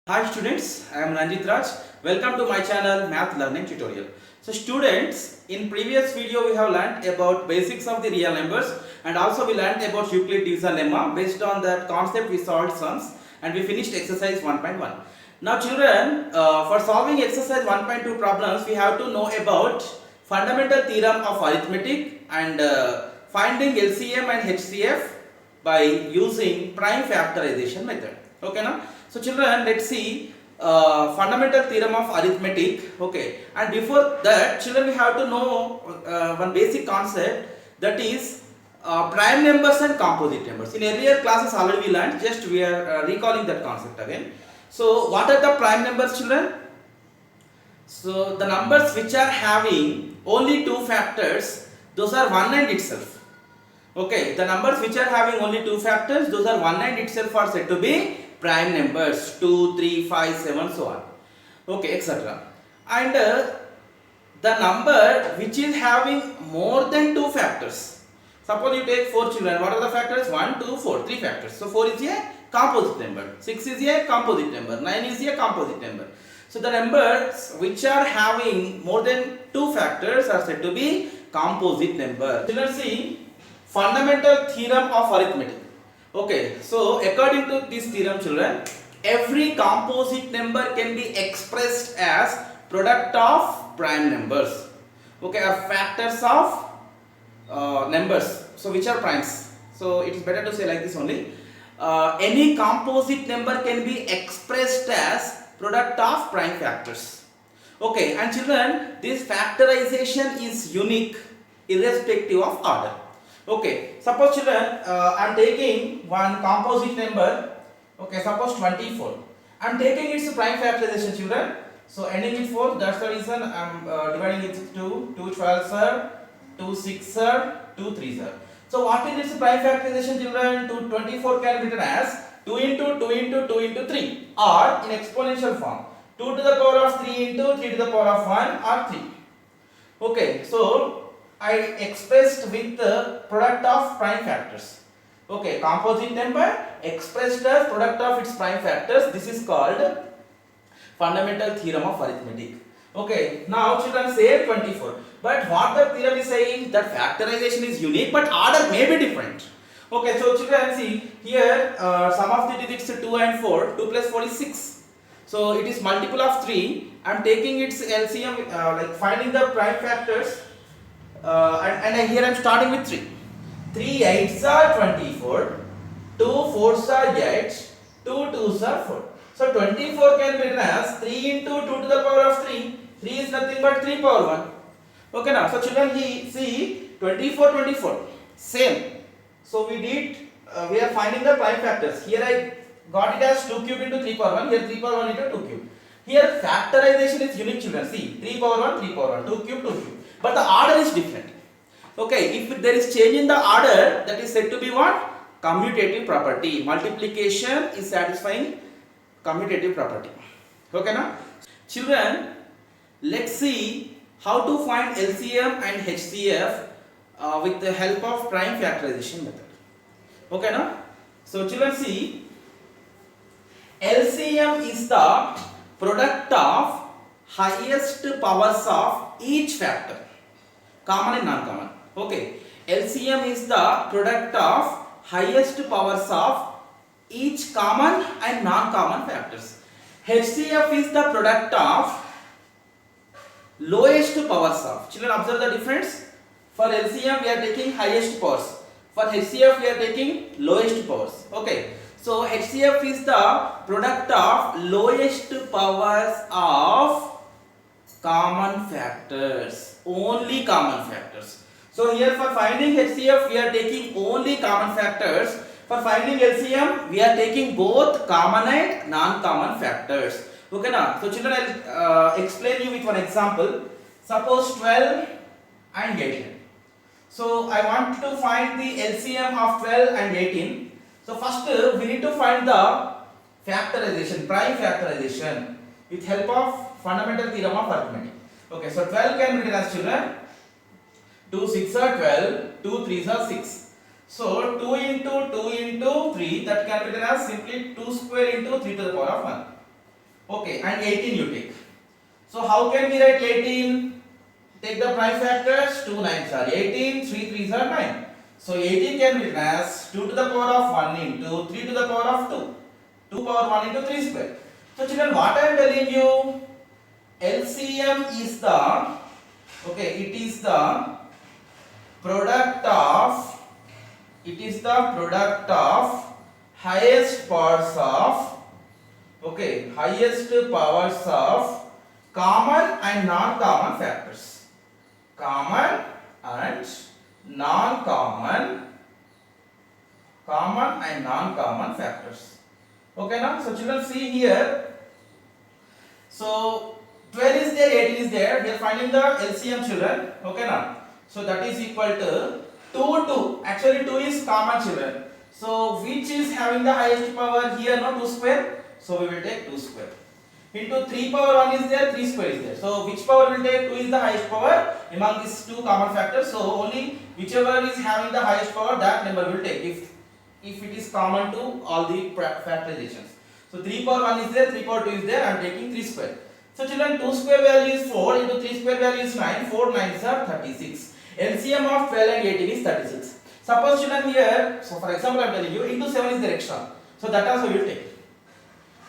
Hi students, I am Ranjit Raj. Welcome to my channel Math Learning Tutorial. So students, in previous video we have learnt about basics of the real numbers and also we learnt about Euclid division lemma. Based on that concept we solved sums and we finished exercise 1.1. Now children, for solving exercise 1.2 problems we have to know about fundamental theorem of arithmetic and finding LCM and HCF by using prime factorization method. Okay now? So children, let's see fundamental theorem of arithmetic. Okay, and before that children we have to know one basic concept, that is prime numbers and composite numbers. In earlier classes already we learned, just we are recalling that concept again. So what are the prime numbers children? So the numbers which are having only two factors, those are one and itself. Okay, the numbers which are having only two factors, those are one and itself are said to be prime numbers, 2, 3, 5, 7, so on. Okay, etc. And the number which is having more than two factors. Suppose you take 4 children, what are the factors? 1, 2, 4, 3 factors. So 4 is a composite number, 6 is a composite number, 9 is a composite number. So the numbers which are having more than two factors are said to be composite number. Children, see fundamental theorem of arithmetic. Okay, so according to this theorem children, every composite number can be expressed as product of prime numbers. Okay, or factors of numbers, so which are primes. So it is better to say like this only. Any composite number can be expressed as product of prime factors. Okay, and children, this factorization is unique irrespective of order. Okay, suppose children, I am taking one composite number. Okay, suppose 24. I am taking its prime factorization children. So ending with 4, that's the reason I am dividing it with 2. 2 12 sir, 2 6 sir, 2 3 sir. So what is its prime factorization children? 24 can be written as 2 into 2 into 2 into 3 or in exponential form. 2 to the power of 3 into 3 to the power of 1 or 3. Okay, so I expressed with the product of prime factors. Okay, composite number expressed as product of its prime factors. This is called fundamental theorem of arithmetic. Okay, now children say 24. But what the theorem is saying, that factorization is unique but order may be different. Okay, so children see here sum of the digits 2 and 4. 2 plus 4 is 6. So it is multiple of 3. I am taking its LCM, like finding the prime factors. And here I am starting with 3. 3 8s are 24, 2 4s are 8, 2 2s are 4. So 24 can be written as 3 into 2 to the power of 3. 3 is nothing but 3 power 1. Okay now, so children see 24, 24, same. So we did, we are finding the prime factors. Here I got it as 2 cube into 3 power 1, here 3 power 1 into 2 cube. Here factorization is unique children, see 3 power 1, 3 power 1, 2 cube, 2 cube. But the order is different. Okay, if there is change in the order, that is said to be what? Commutative property. Multiplication is satisfying commutative property. Okay now? Children, let's see how to find LCM and HCF with the help of prime factorization method. Okay now? So children see, LCM is the product of highest powers of each factor, common and non-common. Okay, LCM is the product of highest powers of each common and non-common factors. HCF is the product of lowest powers of. Children, observe the difference. For LCM we are taking highest powers. For HCF we are taking lowest powers. Okay, so HCF is the product of lowest powers of common factors, only common factors. So here for finding HCF we are taking only common factors. For finding LCM we are taking both common and non-common factors. Okay now, so children, I'll explain you with one example. Suppose 12 and 18. So I want to find the LCM of 12 and 18. So first we need to find the factorization, prime factorization with help of fundamental theorem of arithmetic. Okay, so 12 can be written as children 2 6 are 12, 2 3s are 6. So 2 into 2 into 3, that can be written as simply 2 square into 3 to the power of 1. Okay, and 18 you take. So how can we write 18? Take the prime factors. 2 9s are 18, 3 3s are 9. So 18 can be written as 2 to the power of 1 into 3 to the power of 2. 2 power 1 into 3 square. So children, what I am telling you, LCM is the, okay, it is the product of, highest powers of, okay, highest powers of common and non-common factors. Common and non-common, common and non-common factors. Okay now, so children see here. So 12 is there, 18 is there. We are finding the LCM children. Okay now. So that is equal to 2 2. Actually 2 is common children. So which is having the highest power here? No, 2 square. So we will take 2 square. Into 3 power 1 is there, 3 square is there. So which power will take? 2 is the highest power among these two common factors. So only whichever is having the highest power, that number will take if it is common to all the factorizations. So 3 power 1 is there, 3 power 2 is there. I am taking 3 square. So children, 2 square value is 4 into 3 square value is 9. 4 9s are 36. LCM of 12 and 18 is 36. Suppose children here, so for example I am telling you, into 7 is there extra. So that also we will take.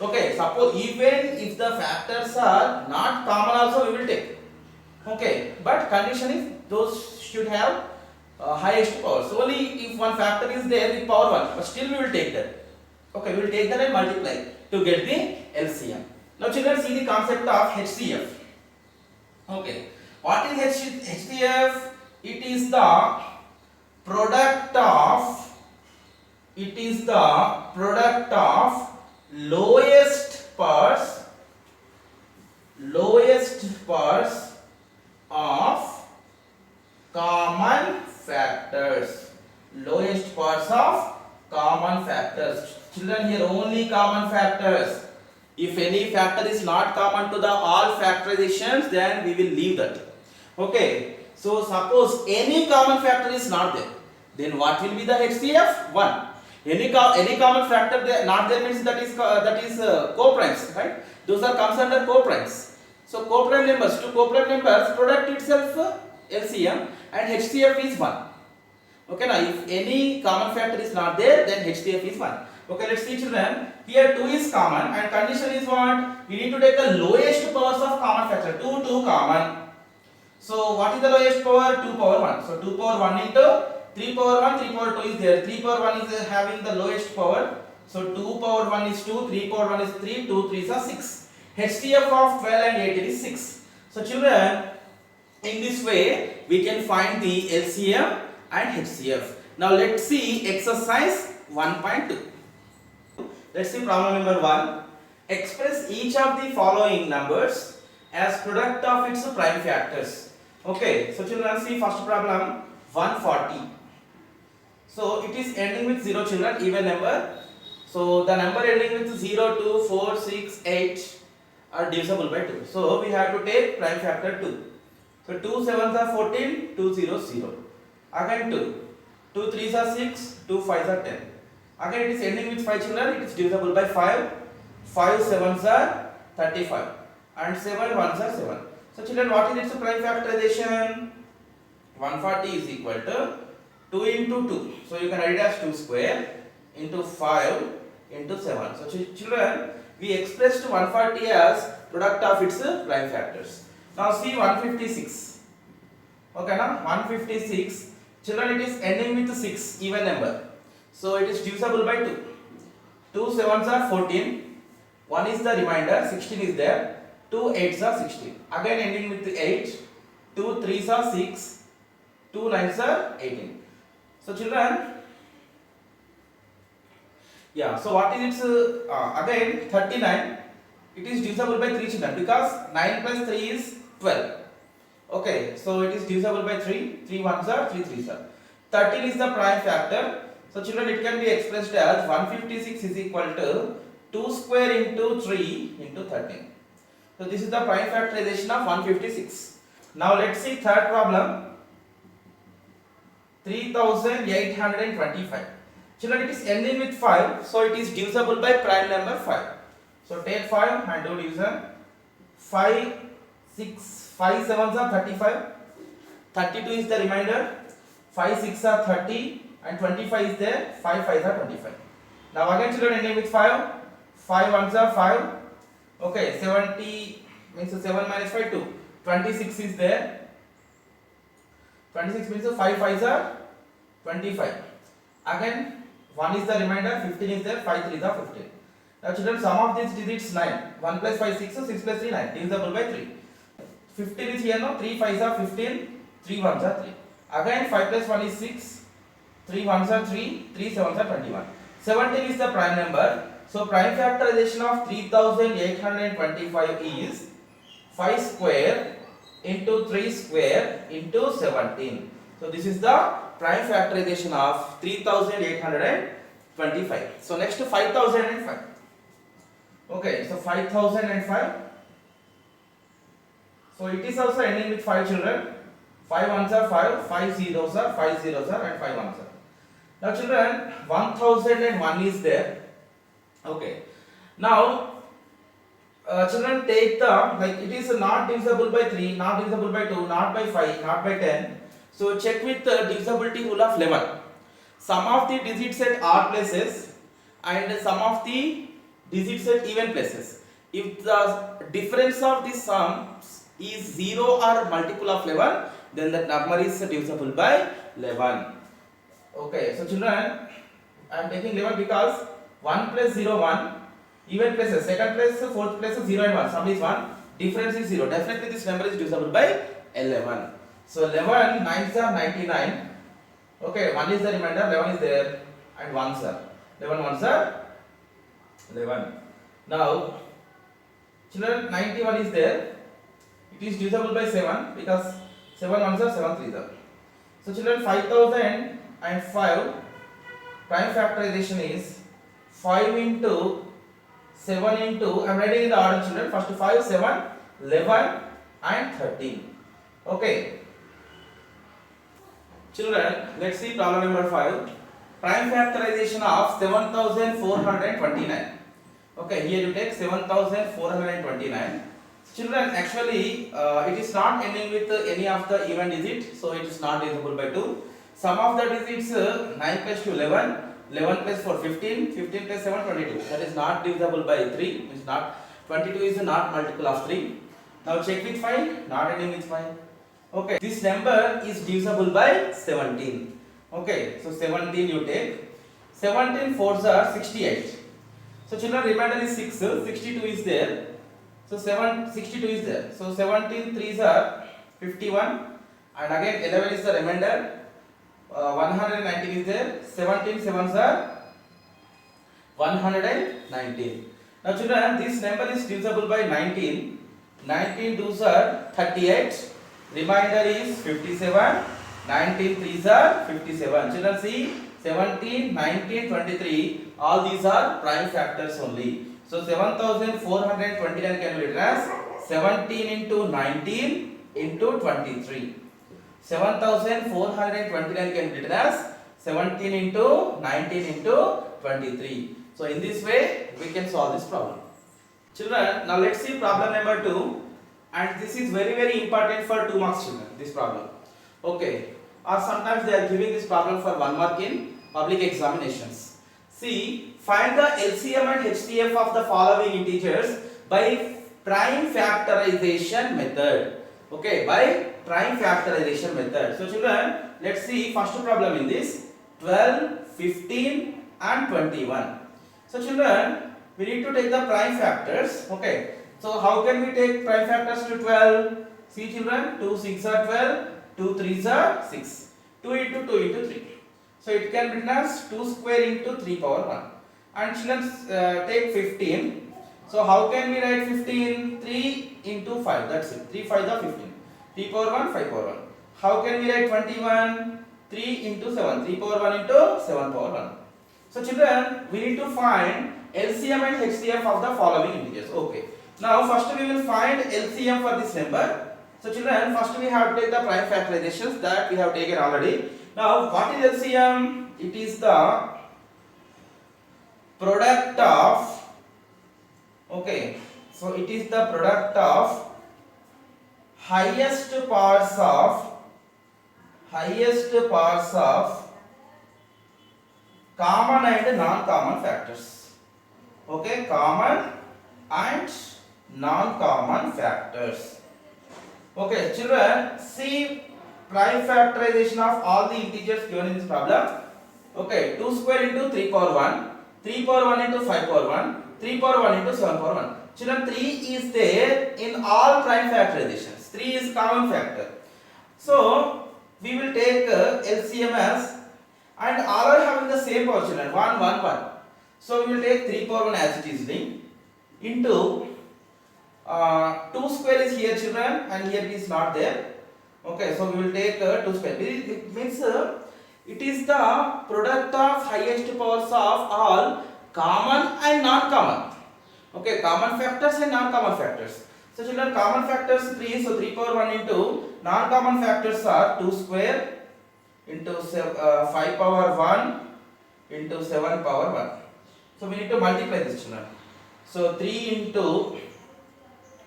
Okay, suppose even if the factors are not common also we will take. Okay, but condition is those should have highest power. So only if one factor is there with power 1, but still we will take that. Okay, we will take that and multiply to get the LCM. Now children, see the concept of HCF. Okay, what is HCF? It is the product of, lowest powers of common factors. Lowest powers of common factors. Children, here only common factors. If any factor is not common to the all factorizations, then we will leave that. Okay. So suppose any common factor is not there, then what will be the HCF? 1. Any common factor there not there means that is co-primes, right? Those are comes under co-primes. So co-prime numbers, to co-prime numbers, product itself LCM and HCF is 1. Okay, now if any common factor is not there, then HCF is 1. Okay, let's see children. Here 2 is common and condition is what? We need to take the lowest powers of common factor. 2 common. So what is the lowest power? 2 power 1. So 2 power 1 into 3 power 1, 3 power 2 is there. 3 power 1 is having the lowest power. So 2 power 1 is 2, 3 power 1 is 3, 2 3s are 6. HCF of 12 and 18 is 6. So children, in this way we can find the LCM and HCF. Now let's see exercise 1.2. Let's see problem number 1. Express each of the following numbers as product of its prime factors. Okay, so children, see first problem 140. So it is ending with 0 children, even number. So the number ending with 0, 2, 4, 6, 8 are divisible by 2. So we have to take prime factor 2. So 2 7s are 14, 2 0 0. Again 2. 2 3s are 6, 2 5s are 10. Again it is ending with 5 children, it is divisible by 5. 5 7s are 35 and 7 1s are 7. So children, what is its prime factorization? 140 is equal to 2 into 2. So you can write it as 2 square into 5 into 7. So children, we expressed 140 as product of its prime factors. Now see 156. Okay, now 156. Children, it is ending with 6, even number. So it is divisible by 2. 2 7s are 14. 1 is the remainder, 16 is there. 2 8s are 16. Again ending with 8. 2 3s are 6. 2 9s are 18. So children, yeah, so what is its again 39. It is divisible by 3 children because 9 plus 3 is 12. Okay, so it is divisible by 3. 3 1s are 3 3s are. 13 is the prime factor. So children, it can be expressed as 156 is equal to 2 square into 3 into 13. So this is the prime factorization of 156. Now let's see third problem. 3825. Children, it is ending with 5, so it is divisible by prime number 5. So take 5 and do division. 5 6 5 sevens are 35. 32 is the remainder. 5 6 are 30 and 25 is there. 5 5 are 25. Now again children ending with 5. 5 ones are 5. Okay, 70 means 7 minus 5 2. 26 is there. 26 means 5 5s are 25. Again 1 is the remainder. 15 is there. 5 3s are 15. Now children, sum of these digits 9. 1 plus 5 6, so 6 plus 3 9. Divisible by 3. 15 is here now. 3 5s are 15. 3 1s are 3. Again 5 plus 1 is 6. 3 1s are 3. 3 7s are 21. 17 is the prime number. So prime factorization of 3825 is 5 square into 3 square into 17. So this is the prime factorization of 3825. So next 5005. Okay, so 5005. So it is also ending with 5 children. 5 ones are 5, 5 zeros are 5 zeros are and 5 ones are. Now children, 1001 is there. Okay. Now children, take the, like, it is not divisible by 3, not divisible by 2, not by 5, not by 10. So check with the divisibility rule of 11. Sum of the digits at odd places and sum of the digits at even places. If the difference of the sums is 0 or multiple of 11, then the number is divisible by 11. Okay, so children, I am taking 11 because 1 plus 0 1, even places, second place, fourth place 0 and 1, sum is 1, difference is 0. Definitely this number is divisible by 11. So 11 9s are 99. Okay, 1 is the remainder, 11 is there and 1s are 11 ones are 11. Now children, 91 is there. It is divisible by 7 because 7 ones are 7 3s are. So children, 5005 prime factorization is 5 into 7 into, I am writing in the order children, first 5, 7, 11 and 13. Okay. Children, let's see problem number 5. Prime factorization of 7429. Okay, here you take 7429. Children, actually it is not ending with any of the even digit, so it is not divisible by 2. Sum of the digits 9 plus 2 11, 11 plus 4 15, 15 plus 7 22. That is not divisible by 3. It's not, 22 is not multiple of 3. Now check with 5, not ending with 5. Okay, this number is divisible by 17. Okay, so 17 you take. 17 4s are 68. So children, remainder is 6, 62 is there. So 62 is there. So 17 3s are 51 and again 11 is the remainder. 119 is there. 17 7s are 119. Now children, this number is divisible by 19. 19 2s are 38. Remainder is 57. 19 3s are 57. Children, see, 17, 19, 23. All these are prime factors only. So 7429 can be written as 17 into 19 into 23. 7429 can be written as 17 into 19 into 23. So in this way we can solve this problem. Children, now let's see problem number 2, and this is very important for 2 marks children, this problem. Okay, or sometimes they are giving this problem for 1 mark in public examinations. See, find the LCM and HCF of the following integers by prime factorization method. Okay, by prime factorization method. So children, let's see first problem in this, 12, 15 and 21. So children, we need to take the prime factors. Okay, so how can we take prime factors to 12? See children, 2 6 are 12, 2 3s are 6, 2 into 2 into 3. So it can be written as 2 square into 3 power 1. And children, take 15. So how can we write 15? 3 into 5, that's it. 3 5 are 15. 3 power 1, 5 power 1. How can we write 21? 3 into 7. 3 power 1 into 7 power 1. So children, we need to find LCM and HCF of the following integers. Okay. Now first we will find LCM for this number. So children, first we have to take the prime factorizations that we have taken already. Now what is LCM? It is the product of So it is the product of highest powers of common and non-common factors. Okay, common and non-common factors. Okay, children, see prime factorization of all the integers given in this problem. Okay, 2 square into 3 power 1, 3 power 1 into 5 power 1, 3 power 1 into 7 power 1. Children, 3 is there in all prime factorizations. 3 is common factor. So, we will take LCM as, and all are having the same power, children, 1, 1, 1. So, we will take 3 power 1 as it is into 2 square is here, children, and here it is not there. Okay, so we will take 2 square. It means it is the product of highest powers of all common and non-common. Okay, common factors and non-common factors. So children, common factors 3, so 3 power 1 into non-common factors are 2 square into 5 power 1 into 7 power 1. So we need to multiply this, children. So 3 into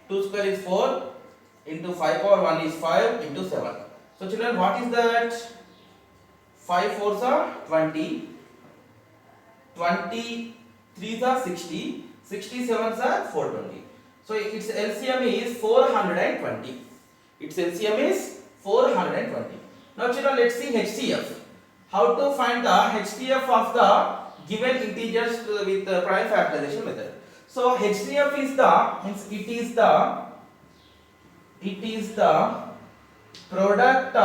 2 square is 4 into 5 power 1 is 5 into 7. So children, what is that? 5 4s are 20, 20 3s are 60, 67s are 420. So its LCM is 420. Its LCM is 420. Now children, let's see HCF. How to find the HCF of the given integers with the prime factorization method. So HCF is the, means it is the product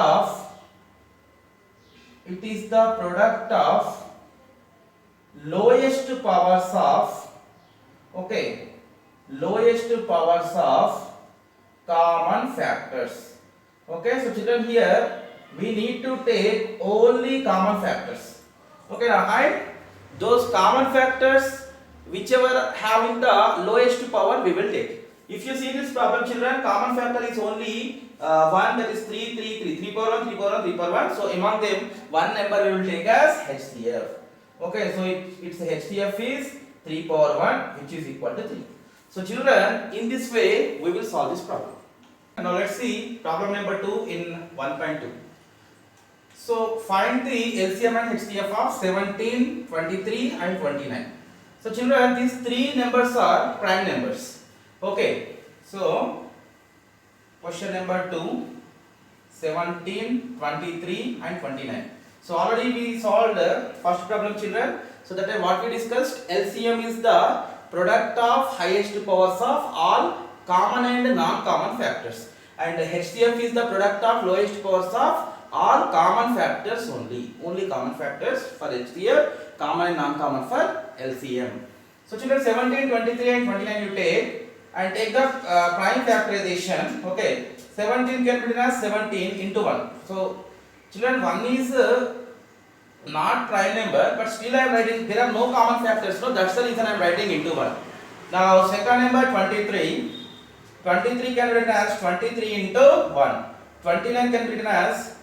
of lowest powers of, okay, lowest powers of common factors. Okay, so children, here we need to take only common factors. Okay, now and those common factors whichever having the lowest power we will take. If you see this problem, children, common factor is only 1, that is 3, 3, 3, 3 power 1, 3 power 1, 3 power 1. So among them, one number we will take as HCF. Okay, so its HCF is 3 power 1, which is equal to 3. So children, in this way we will solve this problem. Now let's see problem number 2 in 1.2. So find the LCM and HCF of 17, 23 and 29. So children, these three numbers are prime numbers. Okay, so question number 2, 17, 23 and 29. So already we solved the first problem, children. So that is what we discussed. LCM is the product of highest powers of all common and non-common factors, and HCF is the product of lowest powers of all common factors only. Only common factors for HCF, common and non-common for LCM. So children, 17, 23 and 29 you take and take the prime factorization. Okay, 17 can be written as 17 into 1. So children, 1 is not prime number, but still I am writing, there are no common factors, so that's the reason I am writing into 1. Now second number 23, 23 can be written as 23 into 1. 29 can be written as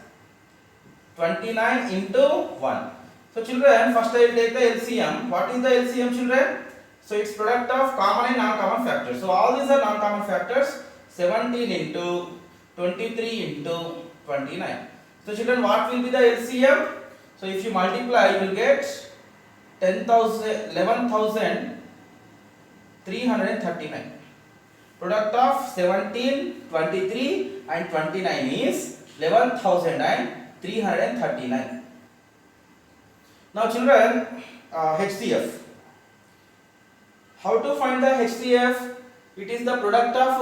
29 into 1. So children, first I will take the LCM. What is the LCM, children? So it's product of common and non-common factors. So all these are non-common factors. 17 into 23 into 29. So children, what will be the LCM? So if you multiply, you will get 11,339. Product of 17, 23 and 29 is 11,339. Now children, HCF. How to find the HCF? It is the product of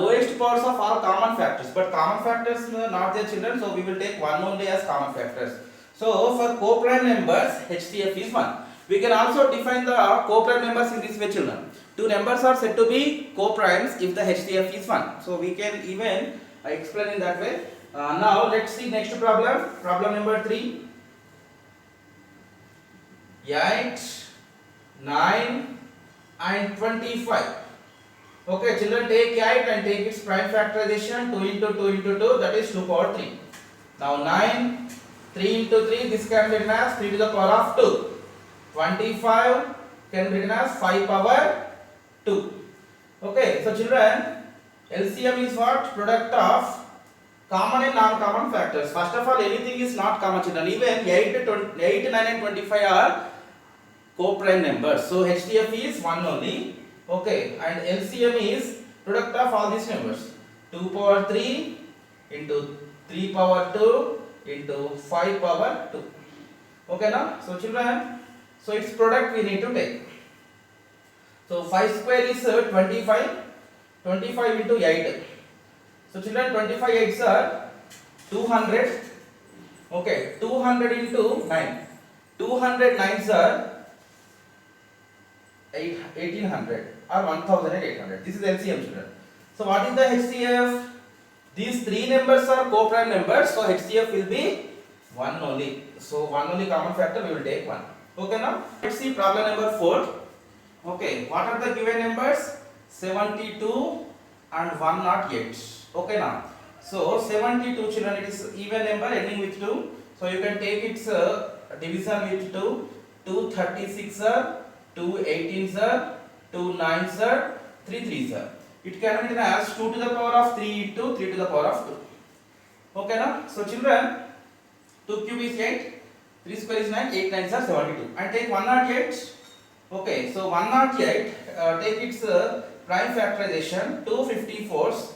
lowest powers of all common factors, but common factors not there, children, so we will take one only as common factors. So for co-prime numbers, HCF is 1. We can also define the co-prime numbers in this way, children. Two numbers are said to be co-primes if the HCF is 1. So we can even explain in that way. Now let's see next problem. Problem number 3. 8, 9 and 25. Okay, children, take 8 and take its prime factorization. 2 into 2 into 2, that is 2 power 3. Now 9, 3 into 3, this can be written as 3 to the power of 2. 25 can be written as 5 power 2. Okay, so children, LCM is what? Product of common and non-common factors. First of all, anything is not common, children. Even 8, 9 and 25 are co-prime numbers. So HCF is 1 only. Okay, and LCM is product of all these numbers. 2 power 3 into 3 power 2 into 5 power 2. Okay now? So children, so its product we need to take. So 5 square is 25. 25 into 8. So children, 25 8s are 200. Okay, 200 into 9. 200 9s are 1800 or 1800. This is LCM, children. So what is the HCF? These three numbers are co-prime numbers, so HCF will be 1 only. So 1 only common factor, we will take 1. Okay now? Let's see problem number 4. Okay, what are the given numbers? 72 and 108. Okay now? So 72, children, it is even number ending with 2. So you can take its division with 2. 2 36 are 2 18s are 2 9s are 3 3s are. It can be written as 2 to the power of 3 into 3 to the power of 2. Okay now? So children, 2 cube is 8, 3 square is 9, 8 9s are 72. And take 108. Okay, so 108, take its prime factorization. 2 54s,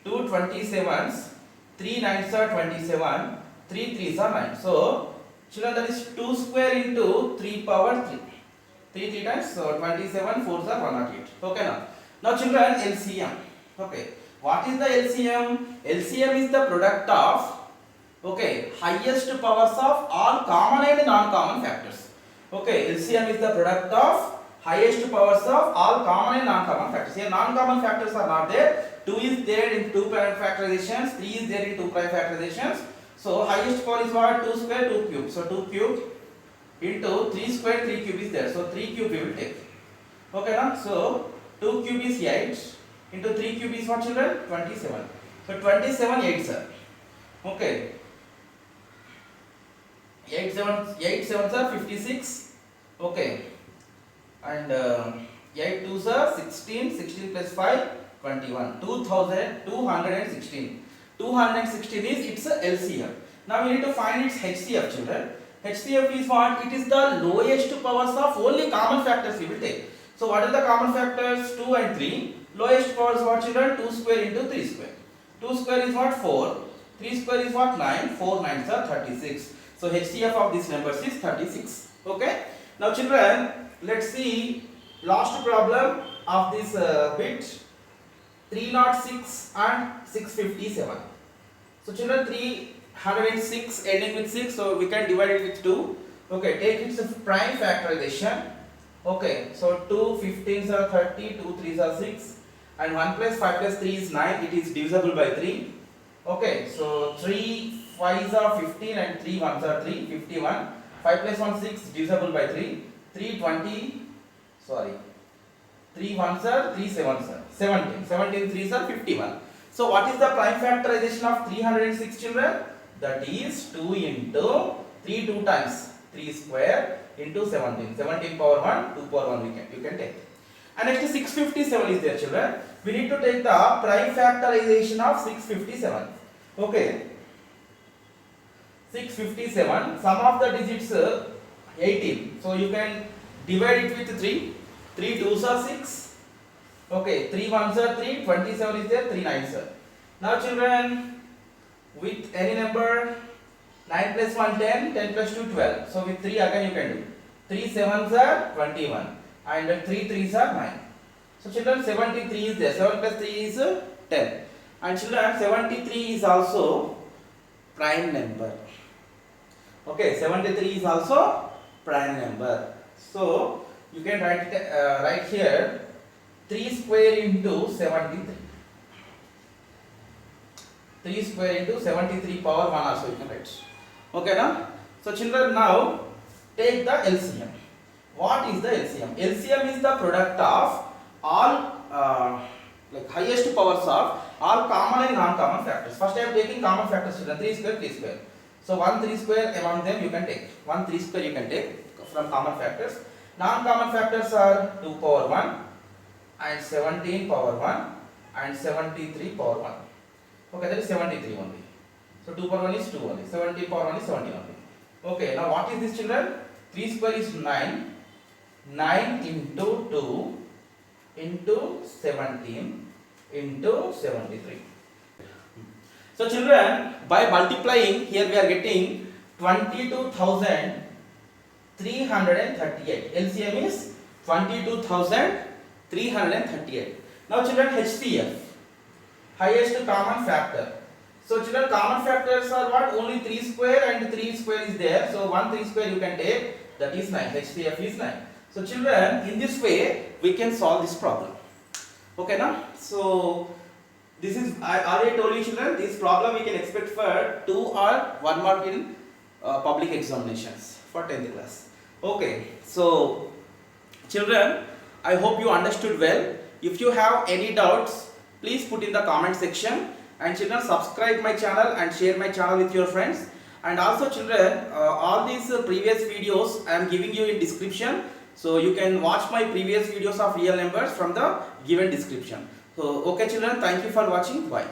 2 27s, 3 9s are 27, 3 3s are 9. So children, that is 2 square into 3 power 3. 3 3 times, so 27, 4s are 108. Okay now. Now children, LCM. Okay, what is the LCM? LCM is the product of, okay, highest powers of all common and non-common factors. Okay, LCM is the product of highest powers of all common and non-common factors. Here non-common factors are not there. 2 is there in 2 prime factorizations, 3 is there in 2 prime factorizations. So highest power is what? 2 square, 2 cube. So 2 cube into 3 square, 3 cube is there. So 3 cube we will take. Okay now? So 2 cube is 8 into 3 cube is what, children? 27. So 27 8s are. Okay. 8 7s are 56. Okay. And 8 2s are 16. 16 plus 5, 21. 216. 216 is its LCM. Now we need to find its HCF, children. HCF is what? It is the lowest powers of only common factors we will take. So what are the common factors? 2 and 3. Lowest powers what, children? 2 square into 3 square. 2 square is what? 4. 3 square is what? 9. 4 9s are 36. So HCF of these numbers is 36. Okay. Now children, let's see last problem of this bit. 306 and 657. So children, 306 ending with 6, so we can divide it with 2. Okay, take its prime factorization. Okay, so 2 15s are 30, 2 3s are 6, and 1 plus 5 plus 3 is 9. It is divisible by 3. Okay, so 3 5s are 15 and 3 1s are 3, 51. 5 plus 1 6, divisible by 3. 3 20, sorry, 3 1s are 3 7s are 17. 17 3s are 51. So what is the prime factorization of 306, children? That is 2 into 3 2 times 3 square into 17. 17 power 1, 2 power 1 you can take. And next 657 is there, children. We need to take the prime factorization of 657. Okay. 657, sum of the digits 18. So you can divide it with 3. 3 2s are 6. Okay, 3 1s are 3, 27 is there, 3 9s are. Now children, with any number, 9 plus 1 10, 10 plus 2 12. So with 3 again you can do. 3 7s are 21 and 3 3s are 9. So children, 73 is there. 7 plus 3 is 10. And children, 73 is also prime number. Okay, 73 is also prime number. So you can write here 3 square into 73. 3 square into 73 power 1 also you can write. Okay now? So children, now take the LCM. What is the LCM? LCM is the product of all like highest powers of all common and non-common factors. First I am taking common factors, children. 3 square, 3 square. So 1 3 square among them you can take. 1 3 square you can take from common factors. Non-common factors are 2 power 1, and 17 power 1 and 73 power 1. Okay, that is 73 only. So 2 power 1 is 2 only. 17 power 1 is 17 only. Okay, now what is this, children? 3 square is 9. 9 into 2 into 17 into 73. So children, by multiplying, here we are getting 22,338. LCM is 22,338. Now children, HCF, highest common factor. So children, common factors are what? Only 3 square and 3 square is there. So 1 3 square you can take, that is 9. HCF is 9. So children, in this way we can solve this problem. Okay now? So this is, I already told you children, this problem we can expect for 2 or 1 mark in public examinations for 10th class. Okay, so children, I hope you understood well. If you have any doubts, please put in the comment section. And children, subscribe my channel and share my channel with your friends. And also children, all these previous videos I am giving you in description. So you can watch my previous videos of real numbers from the given description. So okay children, thank you for watching. Bye.